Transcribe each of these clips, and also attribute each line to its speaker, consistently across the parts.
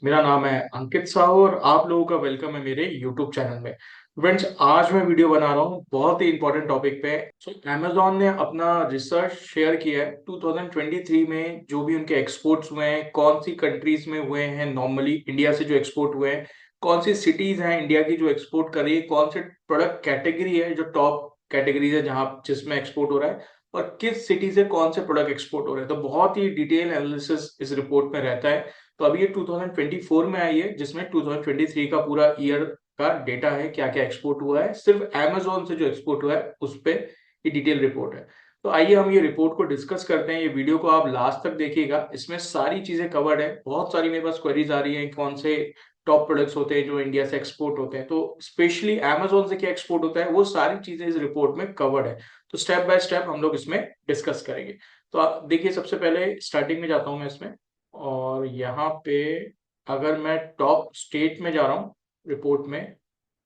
Speaker 1: मेरा नाम है अंकित साहू और आप लोगों का वेलकम है मेरे यूट्यूब चैनल में। फ्रेंड्स, आज मैं वीडियो बना रहा हूँ बहुत ही इंपॉर्टेंट टॉपिक पे। अमेजोन ने अपना रिसर्च शेयर किया है 2023 में जो भी उनके एक्सपोर्ट्स हुए हैं, कौन सी कंट्रीज में हुए हैं, नॉर्मली इंडिया से जो एक्सपोर्ट हुए हैं, कौन सी सिटीज हैं इंडिया की जो एक्सपोर्ट कर रही है, कौन से प्रोडक्ट कैटेगरी है जो टॉप कैटेगरीज है जहां जिसमें एक्सपोर्ट हो रहा है, और किस सिटी से कौन से प्रोडक्ट एक्सपोर्ट हो रहे हैं। तो बहुत ही डिटेल एनालिसिस इस रिपोर्ट में रहता है। तो अभी ये 2024 में आई है जिसमें 2023 का पूरा ईयर का डेटा है, क्या क्या एक्सपोर्ट हुआ है, सिर्फ अमेजोन से जो एक्सपोर्ट हुआ है उस पे ये डिटेल रिपोर्ट है। तो आइए हम ये रिपोर्ट को डिस्कस करते हैं। ये वीडियो को आप लास्ट तक देखिएगा, इसमें सारी चीजें कवर्ड है। बहुत सारी मेरे पास क्वेरीज आ रही है कौन से टॉप प्रोडक्ट्स होते हैं जो इंडिया से एक्सपोर्ट होते हैं, तो स्पेशली अमेजोन से क्या एक्सपोर्ट होता है वो सारी चीजें इस रिपोर्ट में कवर्ड है। तो स्टेप बाय स्टेप हम लोग इसमें डिस्कस करेंगे। तो आप देखिए, सबसे पहले स्टार्टिंग में जाता हूं मैं इसमें, और यहाँ पे अगर मैं टॉप स्टेट में जा रहा हूँ रिपोर्ट में,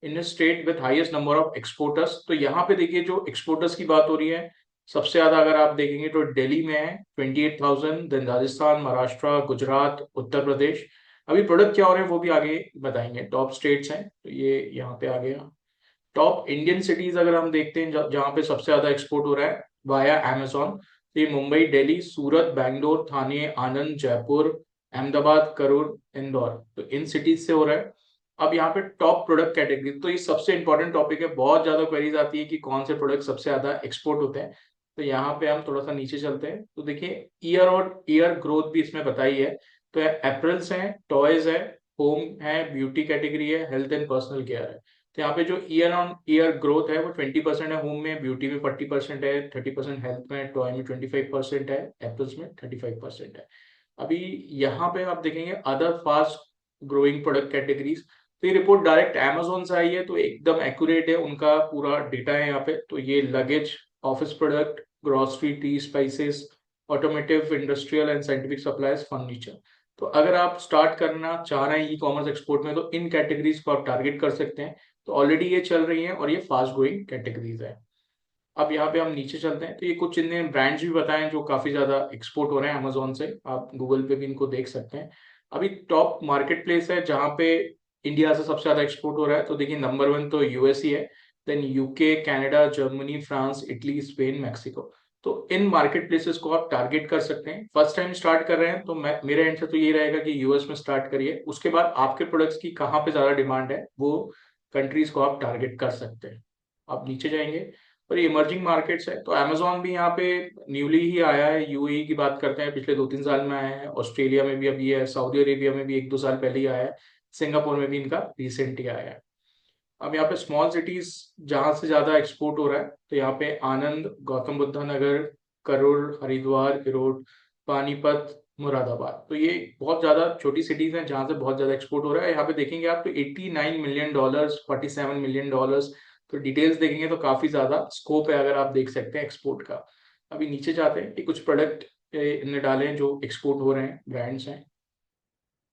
Speaker 1: इन state with highest number of exporters, तो यहाँ पे देखिए जो एक्सपोर्टर्स की बात हो रही है, सबसे ज्यादा अगर आप देखेंगे तो दिल्ली में है 28,000, देन राजस्थान, महाराष्ट्र, गुजरात, उत्तर प्रदेश। अभी प्रोडक्ट क्या हो रहे हैं वो भी आगे बताएंगे। टॉप स्टेट्स हैं तो ये यहाँ पे आ गया। टॉप इंडियन सिटीज अगर हम देखते हैं जहाँ पे सबसे ज्यादा एक्सपोर्ट हो रहा है वाया अमेजोन, तो ये मुंबई, दिल्ली, सूरत, बैंगलोर, थाने, आनंद, जयपुर, अहमदाबाद, करूर, इंदौर, तो इन सिटीज से हो रहा है। अब यहाँ पे टॉप प्रोडक्ट कैटेगरी, तो ये सबसे इंपॉर्टेंट टॉपिक है। बहुत ज्यादा क्वेरीज आती है कि कौन से प्रोडक्ट सबसे ज्यादा एक्सपोर्ट होते हैं। तो यहाँ पे हम थोड़ा सा नीचे चलते हैं तो देखिए ईयर और ईयर ग्रोथ भी इसमें बताई है। तो एप्रिल्स है, टॉयज है, होम है, ब्यूटी कैटेगरी है, हेल्थ एंड पर्सनल केयर है। तो यहाँ पे जो ईयर ऑन ईयर ग्रोथ है वो 20% है होम में, ब्यूटी में 40% है, 30% हेल्थ में, टॉय में 25% है, एप्पल्स में 35% है। अभी यहाँ पे आप देखेंगे other fast growing product categories. तो ये रिपोर्ट डायरेक्ट अमेजोन से आई है तो एकदम एक्यूरेट है, उनका पूरा डेटा है यहाँ पे। तो ये luggage, office product, grocery, T, spices, automotive, industrial and scientific supplies, furniture. तो अगर आप स्टार्ट करना चाह रहे हैं ई कॉमर्स एक्सपोर्ट में तो इन कैटेगरीज को आप टारगेट कर सकते हैं। तो ऑलरेडी ये चल रही है और ये फास्ट ग्रोइंग कैटेगरीज है। अब यहाँ पे हम नीचे चलते हैं तो ये कुछ इनने ब्रांड्स भी बताए हैं जो काफी ज्यादा एक्सपोर्ट हो रहे हैं अमेजोन से, आप गूगल पे भी इनको देख सकते हैं। अभी टॉप मार्केट प्लेस है जहाँ पे इंडिया से सबसे ज्यादा एक्सपोर्ट हो रहा है, तो देखिए नंबर वन तो यूएस ही है, then UK, Canada, Germany, France, Italy, Spain, Mexico. तो इन मार्केट प्लेसेस को आप टारगेट कर सकते हैं। फर्स्ट टाइम स्टार्ट कर रहे हैं तो मैं मेरे एंड से तो ये रहेगा कि यूएस में स्टार्ट करिए, उसके बाद आपके प्रोडक्ट्स की कहाँ पे ज्यादा डिमांड है वो कंट्रीज को आप टारगेट कर सकते हैं। आप नीचे जाएंगे और ये इमर्जिंग मार्केट्स है तो अमेजोन भी यहाँ पे न्यूली ही आया है। यूएई की बात करते हैं, पिछले 2-3 साल में आया है। ऑस्ट्रेलिया में भी अभी है, सऊदी अरेबिया में भी 1-2 साल पहले ही आया है, सिंगापुर में भी इनका रिसेंट ही आया है। अब यहाँ पे स्मॉल सिटीज जहां से ज्यादा एक्सपोर्ट हो रहा है, तो यहाँ पे आनंद, गौतम बुद्ध नगर, करूर, हरिद्वार, इरोड, पानीपत, मुरादाबाद, तो ये बहुत ज्यादा छोटी सिटीज हैं जहां से बहुत ज्यादा एक्सपोर्ट हो रहा है। यहाँ पे देखेंगे आप तो $89 मिलियन, $47 मिलियन, तो डिटेल्स देखेंगे तो काफी ज्यादा स्कोप है अगर आप देख सकते हैं एक्सपोर्ट का। अभी नीचे जाते हैं कि कुछ प्रोडक्ट इनने डाले हैं जो एक्सपोर्ट हो रहे हैं, ब्रांड्स हैं।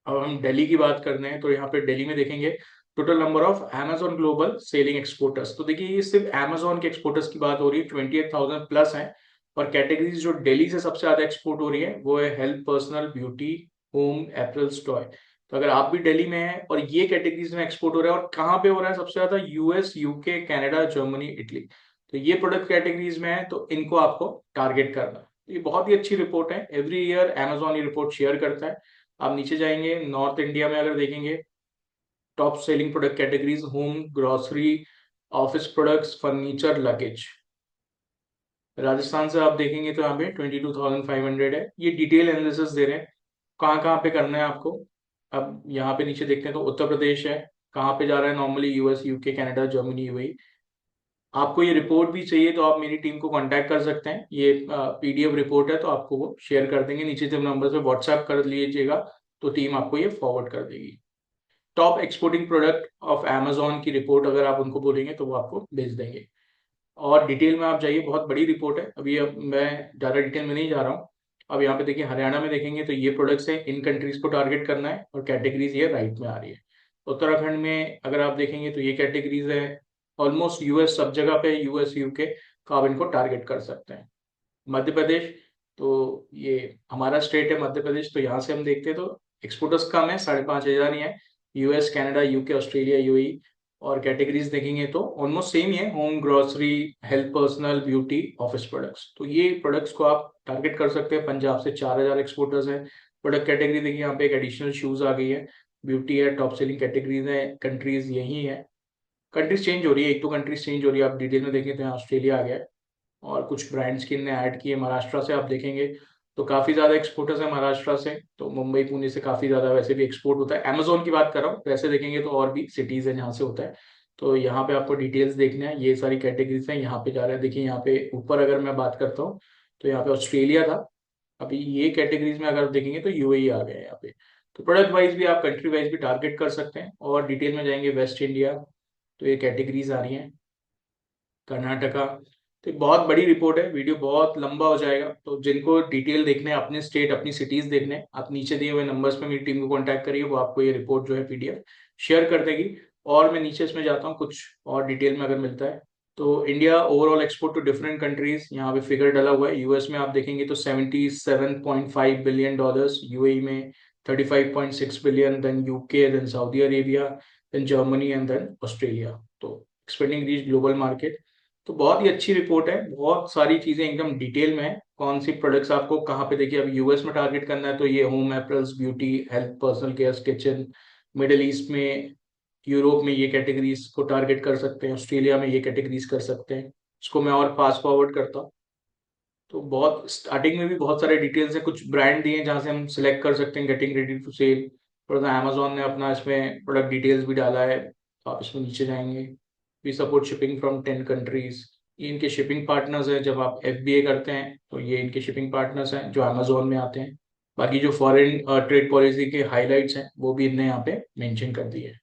Speaker 1: अब हम दिल्ली की बात करते हैं तो यहाँ पे दिल्ली में देखेंगे total number of Amazon global selling exporters, तो देखिए ये सिर्फ Amazon के एक्सपोर्टर्स की बात हो रही है, 28,000 प्लस हैं। और कैटेगरीज जो दिल्ली से सबसे ज्यादा एक्सपोर्ट हो रही है वो है health, personal, beauty, home, apples, toy. तो अगर आप भी दिल्ली में हैं और ये कैटेगरीज में एक्सपोर्ट हो रहा है, और कहाँ पे हो रहा है सबसे ज्यादा, US, UK, Canada, Germany, Italy, तो ये प्रोडक्ट कैटेगरीज में है तो इनको आपको टारगेट करना है। तो ये बहुत ही अच्छी रिपोर्ट है, एवरी ईयर Amazon ये रिपोर्ट शेयर करता है। आप नीचे जाएंगे, नॉर्थ इंडिया में अगर देखेंगे top selling product categories, home, grocery, office products, furniture, luggage. Rajasthan से आप देखेंगे तो यहाँ पे 22,500 है। ये डिटेल एनालिसिस दे रहे हैं कहाँ कहाँ पे करना है आपको। अब यहाँ पे नीचे देखते हैं तो उत्तर प्रदेश है, कहाँ पे जा रहा है normally, US, UK, Canada, Germany, UAE. आपको ये रिपोर्ट भी चाहिए तो आप मेरी टीम को कांटेक्ट कर सकते हैं, ये पीडीएफ रिपोर्ट है तो आपको वो शेयर कर देंगे, नीचे से नंबर से व्हाट्सएप कर लीजिएगा तो टीम आपको ये फॉरवर्ड कर देगी। Top exporting product of Amazon की रिपोर्ट अगर आप उनको बोलेंगे तो वो आपको भेज देंगे। और डिटेल में आप जाइए, बहुत बड़ी रिपोर्ट है। अभी अब मैं ज़्यादा डिटेल में नहीं जा रहा हूँ। अब यहाँ पे देखिए हरियाणा में देखेंगे तो ये प्रोडक्ट्स हैं, इन कंट्रीज को टारगेट करना है और कैटेगरीज ये राइट में आ रही है। उत्तराखंड में अगर आप देखेंगे तो ये कैटेगरीज है, ऑलमोस्ट यूएस सब जगह पे, यूएस, यूके, तो आप इनको टारगेट कर सकते हैं। मध्य प्रदेश, तो ये हमारा स्टेट है मध्य प्रदेश, तो यहाँ से हम देखते हैं तो एक्सपोर्टर्स कम है, 5,500 ही है। US, Canada, UK, Australia, UAE. और कैटेगरीज देखेंगे तो ऑलमोस्ट सेम ही है, home, grocery, health, personal, beauty, office products. तो ये प्रोडक्ट्स को आप टारगेट कर सकते हैं। पंजाब से 4,000 एक्सपोर्टर्स है। प्रोडक्ट कैटेगरी देखिए, यहाँ पे एक एडिशनल शूज आ गई है, ब्यूटी है, टॉप सेलिंग कैटेगरीज है, कंट्रीज यही है। कंट्रीज चेंज हो रही है, एक तो कंट्रीज चेंज हो रही है, आप डिटेल में देखें तो यहाँ ऑस्ट्रेलिया आ गया है। और कुछ ब्रांड्स की इनने ऐड किए महाराष्ट्र से, आप देखेंगे तो काफी ज्यादा एक्सपोर्टर्स है महाराष्ट्र से। तो मुंबई, पुणे से काफी ज्यादा वैसे भी एक्सपोर्ट होता है। अमेजोन की बात कर रहा हूँ, वैसे देखेंगे तो और भी सिटीज है जहाँ से होता है। तो यहाँ पे आपको डिटेल्स देखना है, ये सारी कैटेगरीज है, यहाँ पे जा रहा है। देखिए यहाँ पे ऊपर अगर मैं बात करता हूँ तो यहाँ पे ऑस्ट्रेलिया था, अभी ये कैटेगरीज में अगर देखेंगे तो यूएई आ गया है यहाँ पे। तो प्रोडक्ट वाइज भी आप, कंट्री वाइज भी टारगेट कर सकते हैं। और डिटेल में जाएंगे, वेस्ट इंडिया, तो ये कैटेगरीज आ रही हैं, कर्नाटका। तो बहुत बड़ी रिपोर्ट है, वीडियो बहुत लंबा हो जाएगा। तो जिनको डिटेल देखने हैं, अपने स्टेट, अपनी सिटीज देखने हैं, आप नीचे दिए हुए नंबर्स पे मेरी टीम को कांटेक्ट करिए, वो आपको ये रिपोर्ट जो है पीडीएफ शेयर कर देगी। और मैं नीचे इसमें जाता हूँ कुछ और डिटेल में अगर मिलता है। तो India overall export to different countries, यहाँ पे फिगर डाला हुआ है। यूएस में आप देखेंगे तो $77.5 बिलियन, यूएई में 35.6 billion, then UK, then Saudi Arabia, then Germany and then Australia. तो एक्सपेंडिंग रीच ग्लोबल मार्केट। तो बहुत ही अच्छी रिपोर्ट है, बहुत सारी चीजें एकदम डिटेल में है, कौन सी प्रोडक्ट्स आपको कहाँ पे देखिए। अब यूएस में टारगेट करना है तो ये home apples, beauty, health, personal care, kitchen. Middle east में, यूरोप में ये कैटेगरीज को टारगेट कर सकते हैं, ऑस्ट्रेलिया में ये कैटेगरीज कर सकते हैं। इसको मैं और फास्ट फॉरवर्ड करता हूँ। तो बहुत स्टार्टिंग में भी बहुत सारे डिटेल्स हैं, कुछ ब्रांड दिए हैं जहाँ से हम सिलेक्ट कर सकते हैं, गेटिंग रेडी टू सेल। थोड़ा अमेजोन ने अपना इसमें प्रोडक्ट डिटेल्स भी डाला है, तो आप इसमें नीचे जाएंगे। We support shipping from 10 countries, ये इनके शिपिंग पार्टनर्स हैं। जब आप एफबीए करते हैं तो ये इनके शिपिंग पार्टनर्स हैं जो अमेजोन में आते हैं। बाकी जो फॉरेन ट्रेड पॉलिसी के हाईलाइट्स हैं वो भी इनने यहाँ पे मेंशन कर दिए हैं,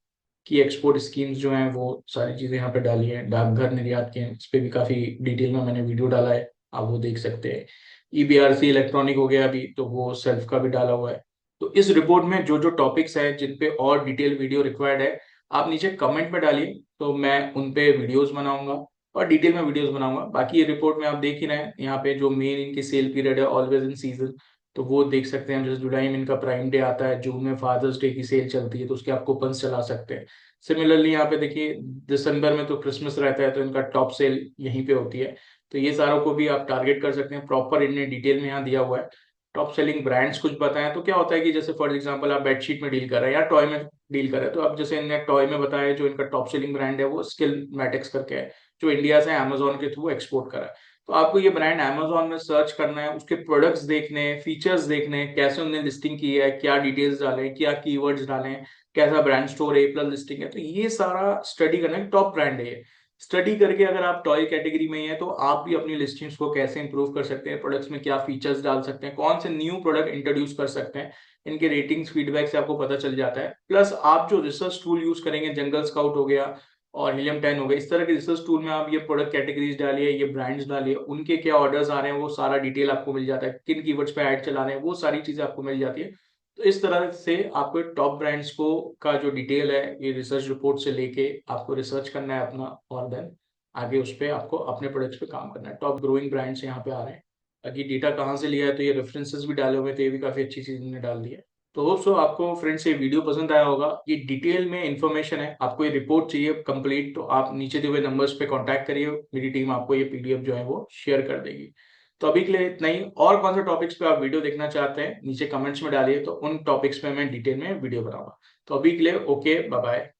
Speaker 1: कि एक्सपोर्ट स्कीम्स जो हैं वो सारी चीजें यहाँ पे डाली हैं। डाकघर निर्यात के, इस पे भी काफी डिटेल में मैंने वीडियो डाला है, आप वो देख सकते हैं। ईबीआरसी इलेक्ट्रॉनिक हो गया अभी, तो वो सेल्फ का भी डाला हुआ है। तो इस रिपोर्ट में जो जो टॉपिक्स हैं जिन पे और डिटेल वीडियो रिक्वायर्ड है, आप नीचे कमेंट में डालिए, तो मैं उन पे वीडियोस बनाऊंगा और डिटेल में वीडियोस बनाऊंगा। बाकी ये रिपोर्ट में आप देख ही रहे हैं, यहाँ पे जो मेन इनकी सेल पीरियड है, ऑलवेज इन सीजन। तो वो देख सकते हैं, जैसे जुलाई में इनका प्राइम डे आता है, जून में फादर्स डे की सेल चलती है, तो उसके आप कूपन्स चला सकते हैं। सिमिलरली यहाँ पे देखिए, दिसंबर में तो क्रिसमस रहता है, तो इनका टॉप सेल यहीं पे होती है। तो ये सारों को भी आप टारगेट कर सकते हैं, प्रॉपर इनने डिटेल में यहाँ दिया हुआ है। टॉप सेलिंग ब्रांड्स कुछ बताएं तो क्या होता है कि जैसे फॉर एग्जांपल आप बेडशीट में डील कर रहे हैं या टॉय में डील कर रहे हैं, तो अब जैसे इनने टॉय में बताया, जो इनका टॉप सेलिंग ब्रांड है वो स्किल मैटेक्स करके है, जो इंडिया से अमेजोन के थ्रू एक्सपोर्ट करा है। तो आपको ये ब्रांड अमेजोन में सर्च करना है, उसके प्रोडक्ट्स देखने हैं, फीचर्स देखने हैं, कैसे उन्होंने लिस्टिंग की है, क्या डिटेल्स डाले, क्या कीवर्ड्स डाले, कैसा ब्रांड स्टोर है, प्लस लिस्टिंग है, तो ये सारा स्टडी करना है। टॉप ब्रांड है ये। स्टडी करके अगर आप टॉय कैटेगरी में ही है तो आप भी अपनी लिस्टिंग्स को कैसे इंप्रूव कर सकते हैं, प्रोडक्ट्स में क्या फीचर्स डाल सकते हैं, कौन से न्यू प्रोडक्ट इंट्रोड्यूस कर सकते हैं, इनके रेटिंग्स, फीडबैक से आपको पता चल जाता है। प्लस आप जो रिसर्च टूल यूज करेंगे, जंगल स्काउट हो गया और हीलियम 10 हो गया, इस तरह के रिसर्च टूल में आप ये प्रोडक्ट कैटेगरीज डालिए, ये ब्रांड्स डालिए, उनके क्या ऑर्डर्स आ रहे हैं वो सारा डिटेल आपको मिल जाता है, किन कीवर्ड्स पे ऐड चला रहे हैं वो सारी चीजें आपको मिल जाती है। तो इस तरह से आपको टॉप ब्रांड्स को का जो डिटेल है, ये रिसर्च रिपोर्ट से लेके आपको रिसर्च करना है अपना, और देन आगे उस पर आपको अपने प्रोडक्ट्स पे काम करना है। टॉप ग्रोइंग ब्रांड्स यहाँ पे आ रहे हैं। बाकी डेटा कहाँ से लिया है, तो ये रेफरेंसेस भी डाले हुए थे, ये भी काफी अच्छी चीज ने डाल दी है। तो होप सो आपको फ्रेंड्स ये वीडियो पसंद आया होगा। ये डिटेल में इंफॉर्मेशन है, आपको ये रिपोर्ट चाहिए कंप्लीट, तो आप नीचे दिए हुए नंबर्स पे कांटेक्ट करिए, मेरी टीम आपको ये पीडीएफ जो है वो शेयर कर देगी। तो अभी के लिए इतना ही। और कौन से टॉपिक्स पे आप वीडियो देखना चाहते हैं नीचे कमेंट्स में डालिए, तो उन टॉपिक्स पे मैं डिटेल में वीडियो बनाऊंगा। तो अभी के लिए ओके, बाय बाय।